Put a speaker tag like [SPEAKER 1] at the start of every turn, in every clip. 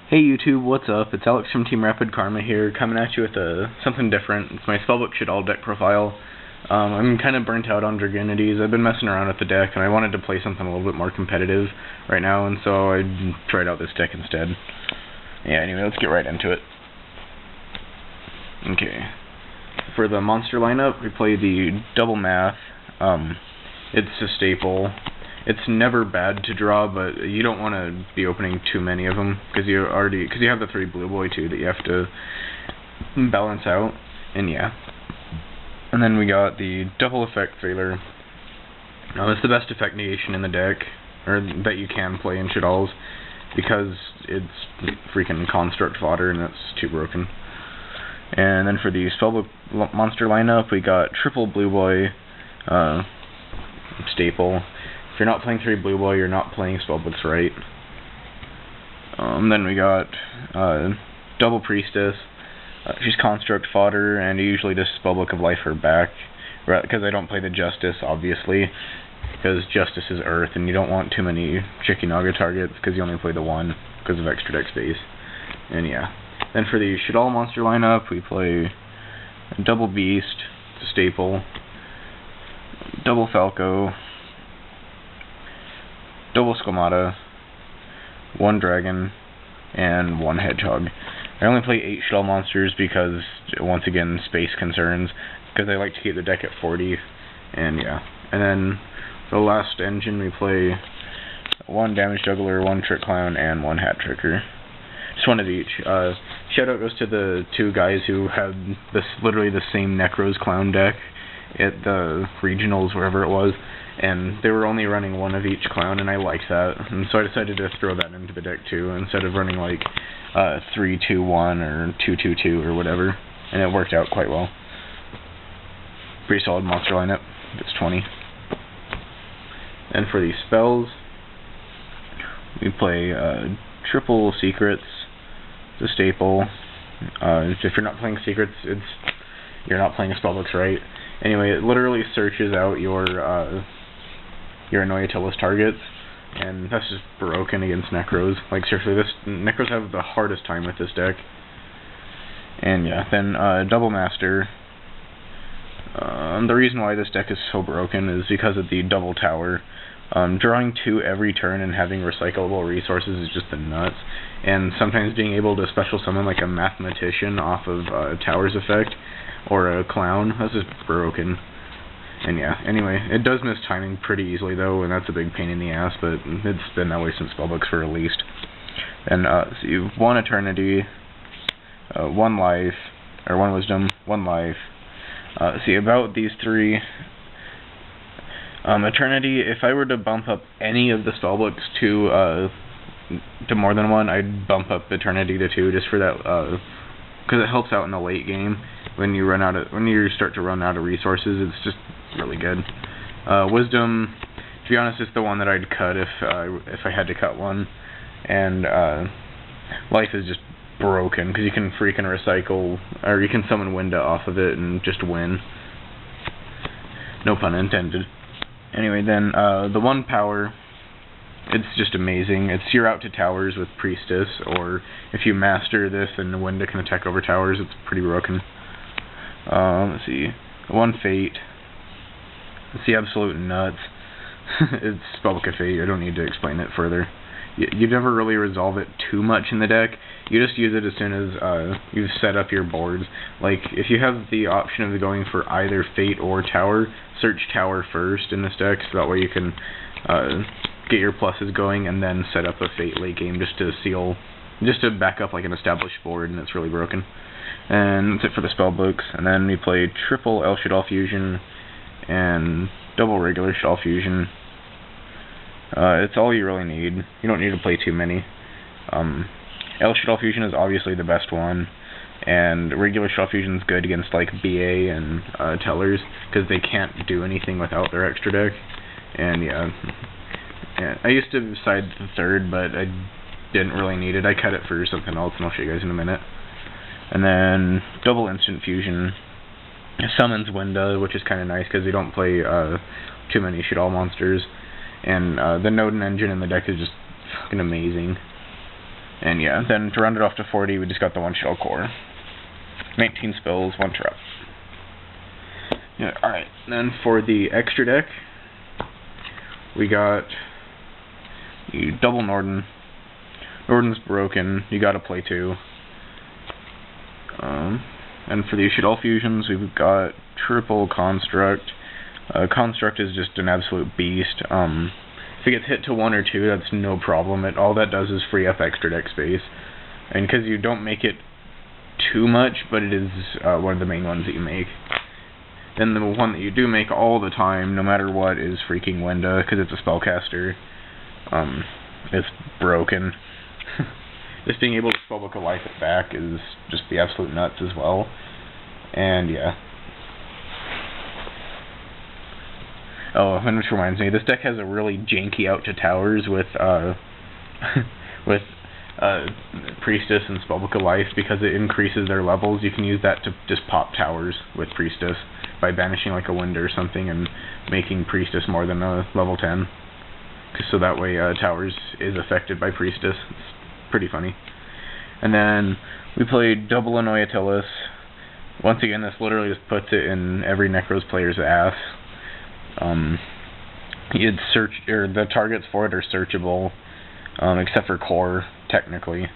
[SPEAKER 1] Hey YouTube, what's up? It's Alex from TeamRapidKarma here, coming at you with something different. It's my Spellbook Shaddoll deck profile. I'm kind of burnt out on Dragonities. I've been messing around with the deck, and I wanted to play something a little bit more competitive right now, and so I tried out this deck instead. Yeah, anyway, let's get right into it. Okay. For the monster lineup, we play the Double Math. It's a staple. It's never bad to draw, but you don't want to be opening too many of them because you have the 3 blue boy too that you have to balance out, and yeah. And then we got the Double Effect Failure. It's the best effect negation in the deck, or that you can play in Shaddolls, because it's freaking construct fodder and it's too broken. And then for the Spellbook monster lineup, we got triple blue boy, staple. If you're not playing 3 blue boy, you're not playing Spellbooks right. Then we got double priestess. She's construct fodder, and usually just Spellbook of Life her back, because I don't play the justice, obviously, because justice is earth, and you don't want too many Chicky Naga targets, because you only play the 1 because of extra deck space. And yeah. Then for the Shaddoll monster lineup, we play double beast, it's a staple, double falco, double Squamata, 1 dragon, and 1 hedgehog. I only play 8 Shaddoll monsters because, once again, space concerns, because I like to keep the deck at 40, and yeah. And then, for the last engine, we play 1 damage juggler, 1 trick clown, and 1 hat tricker. Just 1 of each. Shout out goes to the 2 guys who had literally the same Necros clown deck at the regionals, wherever it was, and they were only running 1 of each clown, and I liked that, and so I decided to throw that into the deck too, instead of running like 3-2-1 or 2-2-2 or whatever, and it worked out quite well. Pretty solid monster lineup. It's 20. And for these spells, we play triple secrets. It's a staple. If you're not playing secrets, you're not playing Spellbooks right. Anyway, it literally searches out your Anoyatelis targets, and that's just broken against Necros. Like, seriously, Necros have the hardest time with this deck. And yeah, then Double Master. The reason why this deck is so broken is because of the double tower. Drawing 2 every turn and having recyclable resources is just the nuts, and sometimes being able to special summon like a mathematician off of Tower's effect, or a clown, that's just broken. And yeah, anyway, it does miss timing pretty easily though, and that's a big pain in the ass, but it's been that way since Spellbooks were released. And so you've 1 eternity, 1 life, or 1 wisdom, 1 life. See, about these 3, eternity, if I were to bump up any of the Spellbooks to more than 1, I'd bump up eternity to 2, just for that, because it helps out in the late game when you start to run out of resources. It's just really good. Wisdom, to be honest, is the one that I'd cut if I had to cut one, and life is just broken because you can freaking recycle, or you can summon Winda off of it and just win. No pun intended. Anyway, then the 1 power. It's just amazing. You're out to towers with Priestess, or if you master this and Winda can attack over towers, it's pretty broken. Let's see. 1 Fate. It's the absolute nuts. It's Spellbook of Fate. I don't need to explain it further. You never really resolve it too much in the deck. You just use it as soon as you've set up your boards. Like, if you have the option of going for either Fate or Tower, search Tower first in this deck, so that way you can get your pluses going, and then set up a Fate late game just to back up like an established board, and it's really broken. And that's it for the Spellbooks. And then we play triple El Shaddoll Fusion and double regular Shaddoll Fusion. It's all you really need. You don't need to play too many. El Shaddoll Fusion is obviously the best one, and regular Shaddoll Fusion is good against like BA and Tellers, because they can't do anything without their extra deck. And yeah, I used to side the 3rd, but I didn't really need it. I cut it for something else, and I'll show you guys in a minute. And then double instant fusion summons Winda, which is kind of nice because they don't play too many Shaddoll monsters. And the Nodin engine in the deck is just fucking amazing. And And yeah, then to round it off to 40, we just got the 1 shell core. 19 spells, 1 trap. Yeah, alright, then for the extra deck, we got you double Norden. Norden's broken, you gotta play 2. And for the Shaddoll fusions, we've got triple Construct. Construct is just an absolute beast. If it gets hit to 1 or 2, that's no problem. All that does is free up extra deck space. And because you don't make it too much, but it is one of the main ones that you make. Then the one that you do make all the time, no matter what, is freaking Wenda, because it's a spellcaster. It's broken. Just being able to Spellbook a life it back is just the absolute nuts as well. And yeah. Oh, and which reminds me, this deck has a really janky out to towers with with Priestess and Spellbook of Life, because it increases their levels. You can use that to just pop towers with Priestess by banishing like a Wind or something and making Priestess more than a level 10. So that way towers is affected by Priestess. It's pretty funny. And then we played double Anoyatelis. Once again, this literally just puts it in every Necros player's ass. You'd search, or the targets for it are searchable, except for core, technically.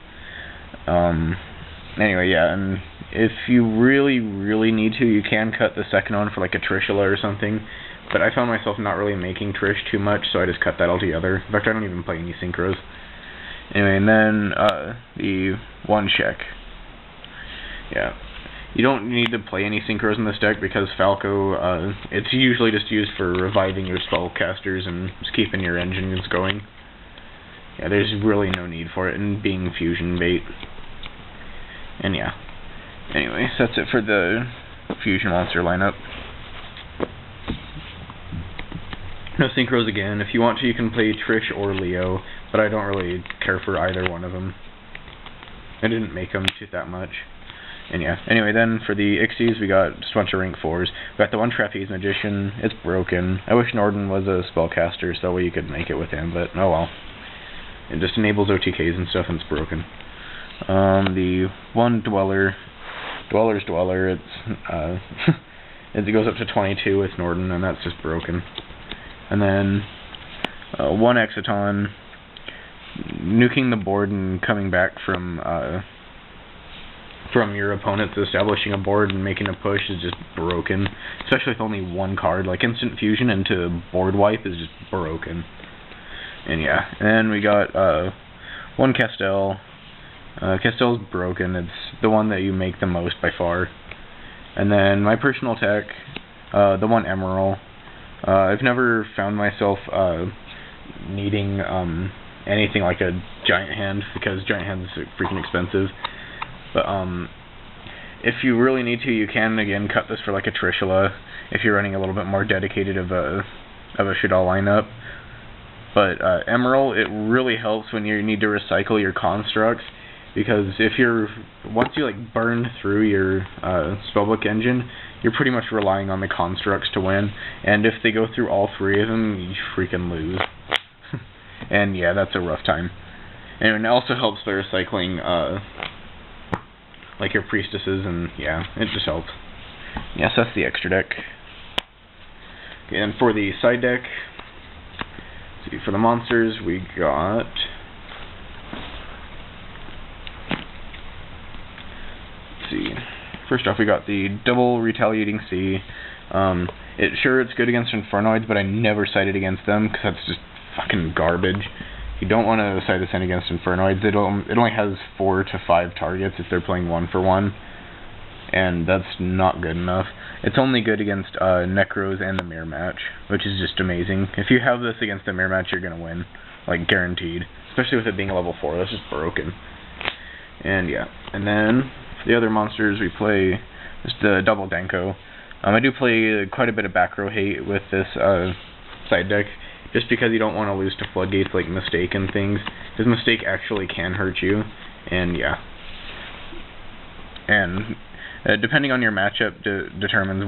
[SPEAKER 1] Anyway, yeah, and if you really, really need to, you can cut the second one for like a Trishula or something, but I found myself not really making Trish too much, so I just cut that altogether. In fact, I don't even play any Synchros. Anyway, and then the one check. Yeah. You don't need to play any Synchros in this deck because Falco, it's usually just used for reviving your spellcasters and just keeping your engines going. Yeah, there's really no need for it, and being fusion bait. And yeah. Anyway, so that's it for the fusion monster lineup. No Synchros again. If you want to, you can play Trish or Leo, but I don't really care for either one of them. I didn't make them that much. And yeah, anyway, then for the Ixies, we got just a bunch of rank 4s. We got the one Trapeze Magician. It's broken. I wish Norden was a spellcaster, so that way you could make it with him, but oh well. It just enables OTKs and stuff, and it's broken. The one Dweller, Dweller's Dweller, it's it goes up to 22 with Norden, and that's just broken. And then one Exciton, nuking the board and coming back from your opponent's establishing a board and making a push is just broken, especially with only one card. Like instant fusion into board wipe is just broken. And yeah, and we got one Castell. Castell's broken. It's the one that you make the most by far. And then my personal tech, the one Emerald. I've never found myself needing anything like a giant hand, because giant hands are freaking expensive. But if you really need to, you can again cut this for like a Trishula if you're running a little bit more dedicated of a Shaddoll lineup. But Emerald, it really helps when you need to recycle your constructs, because once you like burn through your Spellbook engine, you're pretty much relying on the constructs to win, and if they go through all 3 of them, you freaking lose. And yeah, that's a rough time. And it also helps by recycling like your priestesses, and yeah, it just helps. Yes, that's the extra deck. Okay, and for the side deck, let's see, for the monsters, we got first off, we got the double Retaliating Sea. It's good against Infernoids, but I never sided against them, because that's just fucking garbage. You don't want to side this in against Infernoids. It only has 4 to 5 targets if they're playing 1-for-1, and that's not good enough. It's only good against Necros and the Mirror Match, which is just amazing. If you have this against the Mirror Match, you're going to win, like guaranteed, especially with it being a level 4. That's just broken. And yeah, and then for the other monsters, we play just the double Denko. I do play quite a bit of back row hate with this side deck, just because you don't want to lose to Floodgates like Mistake and things, because Mistake actually can hurt you, and yeah. And depending on your matchup determines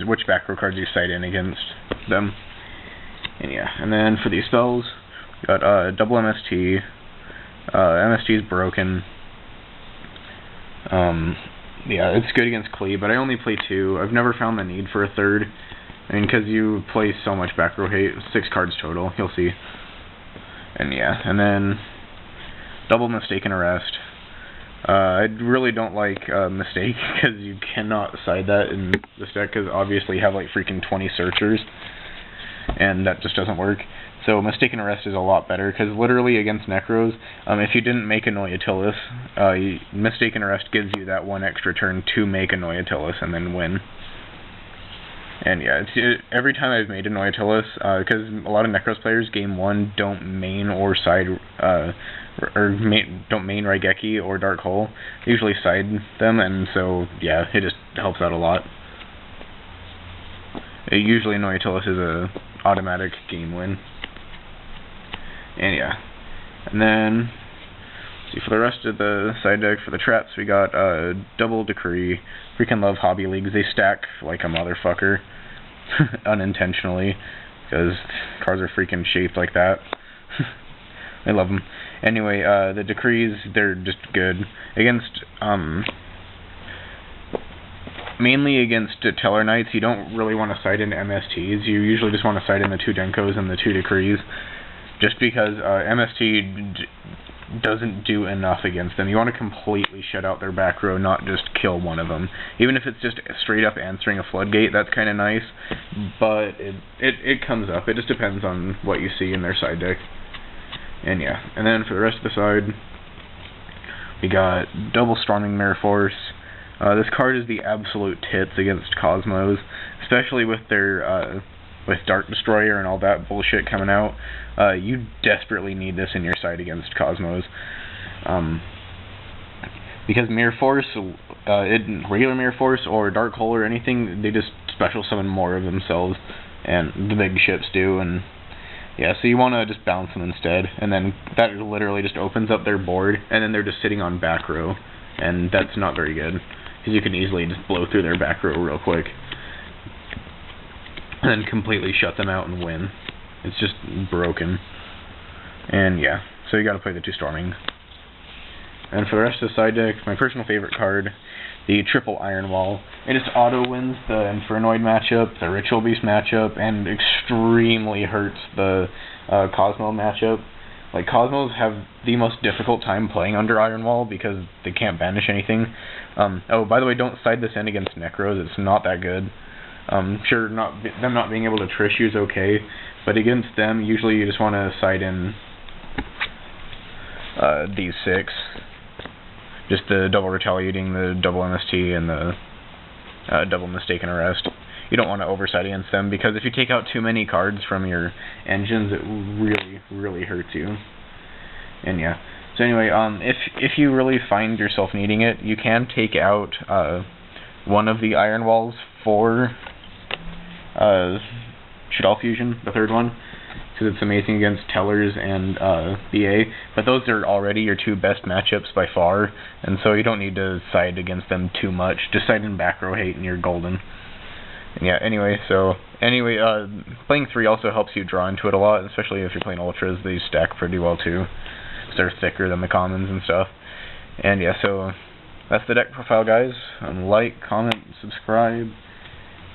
[SPEAKER 1] which back row cards you side in against them. And yeah, and then for these spells, we got double MST, MST is broken. Yeah, it's good against Klee, but I only play 2. I've never found the need for a 3rd. I mean, because you play so much back row hate, 6 cards total, you'll see. And yeah, and then double Mistaken Arrest. I really don't like Mistake, because you cannot side that in this deck, because obviously you have like freaking 20 searchers, and that just doesn't work. So Mistaken Arrest is a lot better, because literally against Necros, if you didn't make Annoy Attilas, Mistaken Arrest gives you that 1 extra turn to make Annoy Attilas and then win. And yeah, every time I've made Annoy Attilas, because a lot of Necros players, game 1, don't main or side, don't main Raigeki or Dark Hole. They usually side them, and so yeah, it just helps out a lot. Usually Annoy Attilas is a automatic game win. And yeah, and then see, for the rest of the side deck, for the traps, we got double Decree. Freaking love Hobby Leagues. They stack like a motherfucker, unintentionally, because cards are freaking shaped like that. I love them. Anyway, the Decrees, they're just good against, mainly against Teller Knights. You don't really want to side into MSTs. You usually just want to side in the 2 Denkos and the 2 Decrees, just because MST doesn't do enough against them. You want to completely shut out their back row, not just kill one of them. Even if it's just straight up answering a Floodgate, that's kind of nice, but it comes up. It just depends on what you see in their side deck. And yeah, and then for the rest of the side, we got double Storming Mirror Force. This card is the absolute tits against Cosmos, especially with their with Dark Destroyer and all that bullshit coming out. You desperately need this in your side against Cosmos. Because Mirror Force, regular Mirror Force or Dark Hole or anything, they just special summon more of themselves, and the big ships do, and yeah, so you want to just bounce them instead, and then that literally just opens up their board, and then they're just sitting on back row, and that's not very good, because you can easily just blow through their back row real quick, and then completely shut them out and win. It's just broken. And yeah, so you gotta play the 2 Storming. And for the rest of the side deck, my personal favorite card, the triple Iron Wall. It just auto wins the Infernoid matchup, the Ritual Beast matchup, and extremely hurts the Cosmo matchup. Like, Cosmos have the most difficult time playing under Iron Wall because they can't banish anything. Oh, by the way, don't side this in against Necros. It's not that good. Sure, them not being able to Trish you is okay, but against them, usually you just want to side in these 6. Just the double Retaliating, the double MST, and the double Mistaken Arrest. You don't want to overside against them, because if you take out too many cards from your engines, it really, really hurts you. And yeah. So anyway, if you really find yourself needing it, you can take out one of the Iron Walls for Shaddoll Fusion, the 3rd one, because it's amazing against Tellers and BA, but those are already your 2 best matchups by far, and so you don't need to side against them too much. Just side in back row hate and you're golden. And yeah, anyway, playing 3 also helps you draw into it a lot, especially if you're playing Ultras. They stack pretty well too, because they're thicker than the commons and stuff. And yeah, so that's the deck profile, guys. Like, comment, subscribe,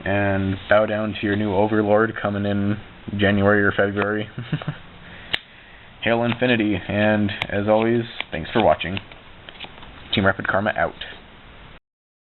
[SPEAKER 1] and bow down to your new overlord coming in January or February. Hail Infinity, and as always, thanks for watching. TeamRapidKarma out.